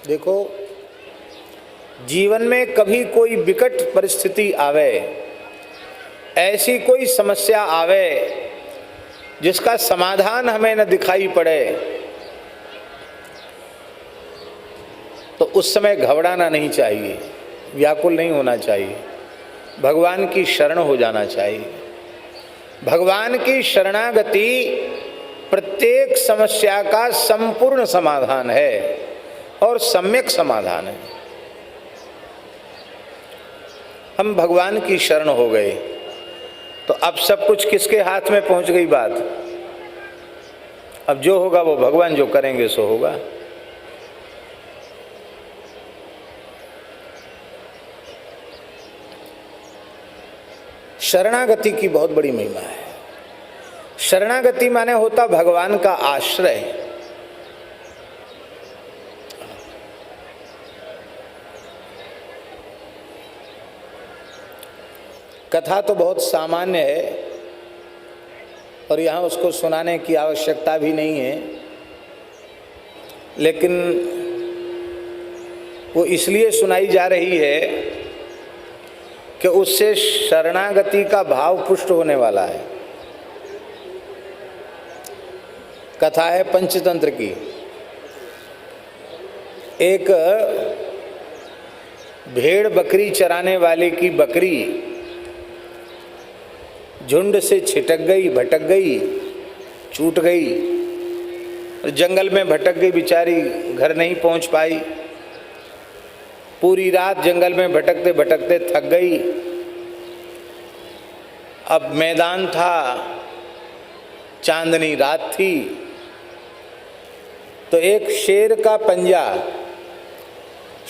देखो, जीवन में कभी कोई विकट परिस्थिति आवे, ऐसी कोई समस्या आवे जिसका समाधान हमें न दिखाई पड़े, तो उस समय घबराना नहीं चाहिए, व्याकुल नहीं होना चाहिए, भगवान की शरण हो जाना चाहिए। भगवान की शरणागति प्रत्येक समस्या का संपूर्ण समाधान है और सम्यक समाधान है। हम भगवान की शरण हो गए तो अब सब कुछ किसके हाथ में पहुंच गई बात। अब जो होगा वो भगवान जो करेंगे सो होगा। शरणागति की बहुत बड़ी महिमा है। शरणागति माने होता भगवान का आश्रय। कथा तो बहुत सामान्य है और यहाँ उसको सुनाने की आवश्यकता भी नहीं है, लेकिन वो इसलिए सुनाई जा रही है कि उससे शरणागति का भाव पुष्ट होने वाला है। कथा है पंचतंत्र की। एक भेड़ बकरी चराने वाले की बकरी झुंड से छिटक गई, भटक गई, छूट गई, जंगल में भटक गई बेचारी, घर नहीं पहुंच पाई। पूरी रात जंगल में भटकते भटकते थक गई। अब मैदान था, चांदनी रात थी, तो एक शेर का पंजा,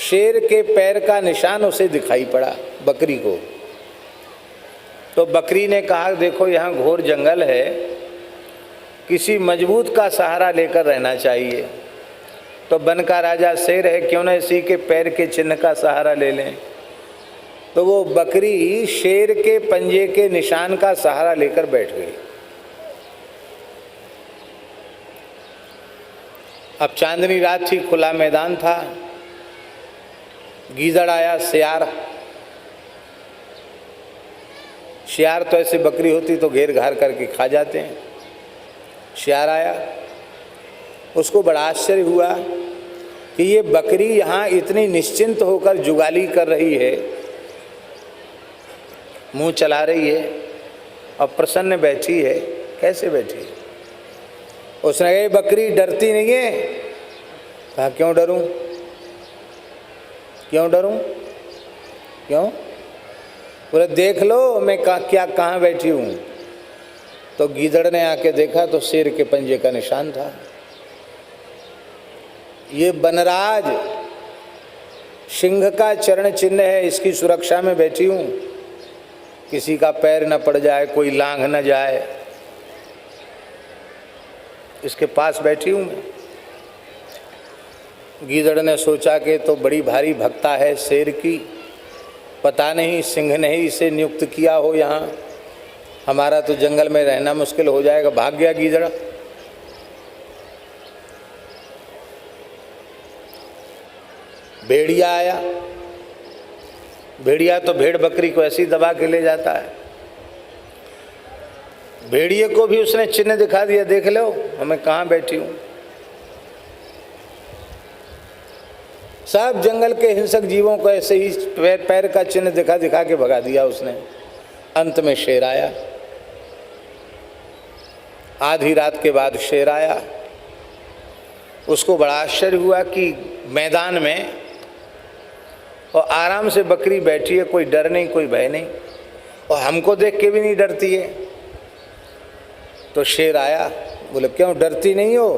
शेर के पैर का निशान उसे दिखाई पड़ा बकरी को। तो बकरी ने कहा, देखो यहाँ घोर जंगल है, किसी मजबूत का सहारा लेकर रहना चाहिए। तो वन का राजा शेर है, क्यों न इसी के पैर के चिन्ह का सहारा ले लें। तो वो बकरी शेर के पंजे के निशान का सहारा लेकर बैठ गई। अब चांदनी रात थी, खुला मैदान था, गीदड़ आया, सियार। शियार तो ऐसे बकरी होती तो घेर घार करके खा जाते हैं। शियार आया, उसको बड़ा आश्चर्य हुआ कि ये बकरी यहाँ इतनी निश्चिंत होकर जुगाली कर रही है, मुंह चला रही है और प्रसन्न बैठी है, कैसे बैठी है। उसने कहा, ये बकरी डरती नहीं है? कहा, क्यों डरूं, क्यों डरूं, क्यों? बोले, देख लो मैं क्या कहाँ बैठी हूँ। तो गीदड़ ने आके देखा तो शेर के पंजे का निशान था। ये बनराज सिंह का चरण चिन्ह है, इसकी सुरक्षा में बैठी हूँ, किसी का पैर न पड़ जाए, कोई लांघ न जाए, इसके पास बैठी हूँ मैं। गीदड़ ने सोचा कि तो बड़ी भारी भक्ता है शेर की, पता नहीं सिंह ने ही इसे नियुक्त किया हो यहाँ, हमारा तो जंगल में रहना मुश्किल हो जाएगा। भाग गया गीदड़। भेड़िया आया। भेड़िया तो भेड़ बकरी को ऐसी दबा के ले जाता है। भेड़िए को भी उसने चिन्ह दिखा दिया, देख लो मैं कहाँ बैठी हूँ। सब जंगल के हिंसक जीवों को ऐसे ही पैर का चिन्ह दिखा दिखा के भगा दिया उसने। अंत में शेर आया। आधी रात के बाद शेर आया। उसको बड़ा आश्चर्य हुआ कि मैदान में और आराम से बकरी बैठी है, कोई डर नहीं, कोई भय नहीं, और हमको देख के भी नहीं डरती है। तो शेर आया, बोले, क्यों डरती नहीं हो?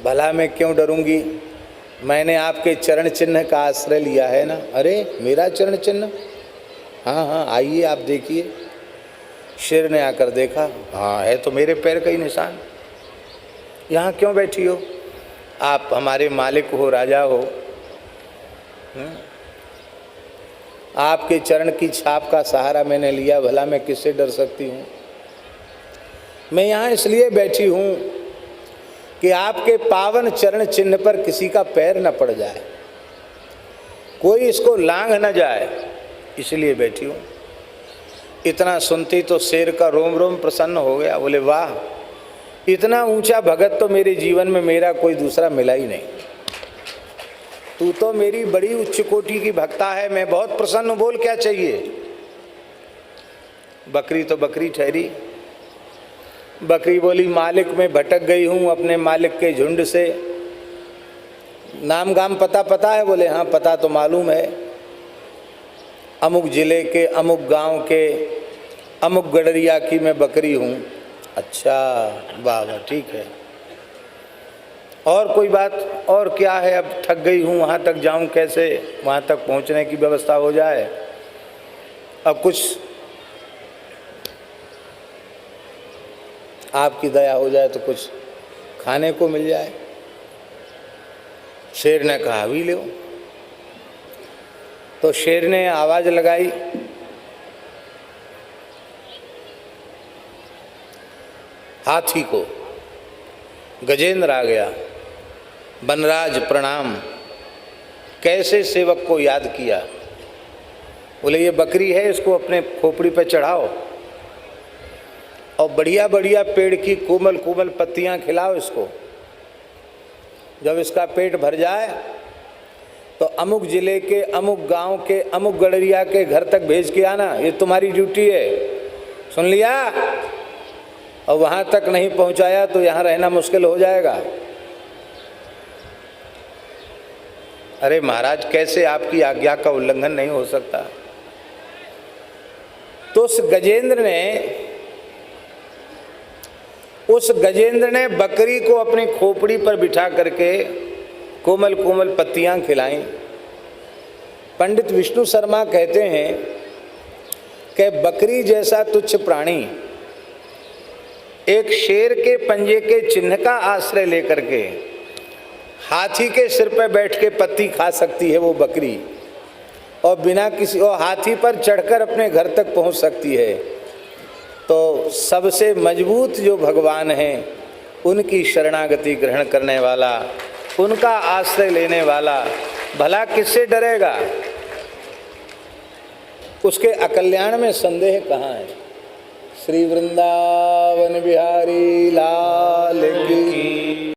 भला मैं क्यों डरूंगी, मैंने आपके चरण चिन्ह का आश्रय लिया है ना। अरे मेरा चरण चिन्ह? हाँ हाँ, आइए आप देखिए। शेर ने आकर देखा, हाँ है तो मेरे पैर का ही निशान। यहाँ क्यों बैठी हो? आप हमारे मालिक हो, राजा हो, आपके चरण की छाप का सहारा मैंने लिया, भला मैं किससे डर सकती हूँ। मैं यहाँ इसलिए बैठी हूँ कि आपके पावन चरण चिन्ह पर किसी का पैर न पड़ जाए, कोई इसको लांघ न जाए, इसलिए बैठी हूँ। इतना सुनती तो शेर का रोम रोम प्रसन्न हो गया। बोले वाह, इतना ऊंचा भगत तो मेरे जीवन में मेरा कोई दूसरा मिला ही नहीं। तू तो मेरी बड़ी उच्च कोटि की भक्ता है, मैं बहुत प्रसन्न हूं, बोल क्या चाहिए। बकरी तो बकरी ठहरी। बकरी बोली मालिक मैं भटक गई हूं अपने मालिक के झुंड से। नाम गाम पता है? बोले हाँ पता तो मालूम है, अमुक जिले के अमुक गांव के अमुक गडरिया की मैं बकरी हूँ। अच्छा वाह वाह ठीक है, और कोई बात? और क्या है? अब थक गई हूँ, वहाँ तक जाऊँ कैसे? वहाँ तक पहुँचने की व्यवस्था हो जाए, अब कुछ आपकी दया हो जाए तो कुछ खाने को मिल जाए। शेर ने कहा भी लो। तो शेर ने आवाज़ लगाई, हाथी को। गजेंद्र आ गया, वनराज प्रणाम। कैसे सेवक को याद किया? बोले ये बकरी है, इसको अपने खोपड़ी पे चढ़ाओ और बढ़िया बढ़िया पेड़ की कोमल कोमल पत्तियां खिलाओ इसको। जब इसका पेट भर जाए तो अमुक जिले के अमुक गांव के अमुक गडरिया के घर तक भेज के आना, ये तुम्हारी ड्यूटी है, सुन लिया? और वहां तक नहीं पहुंचाया तो यहां रहना मुश्किल हो जाएगा। अरे महाराज कैसे आपकी आज्ञा का उल्लंघन नहीं हो सकता? तो उस गजेंद्र ने बकरी को अपनी खोपड़ी पर बिठा करके कोमल कोमल पत्तियां खिलाईं। पंडित विष्णु शर्मा कहते हैं कि बकरी जैसा तुच्छ प्राणी एक शेर के पंजे के चिन्ह का आश्रय लेकर के हाथी के सिर पर बैठ के पत्ती खा सकती है वो बकरी, और बिना किसी और हाथी पर चढ़कर अपने घर तक पहुंच सकती है। तो सबसे मजबूत जो भगवान हैं उनकी शरणागति ग्रहण करने वाला, उनका आश्रय लेने वाला भला किससे डरेगा? उसके अकल्याण में संदेह कहाँ है? श्री वृंदावन बिहारी लाल की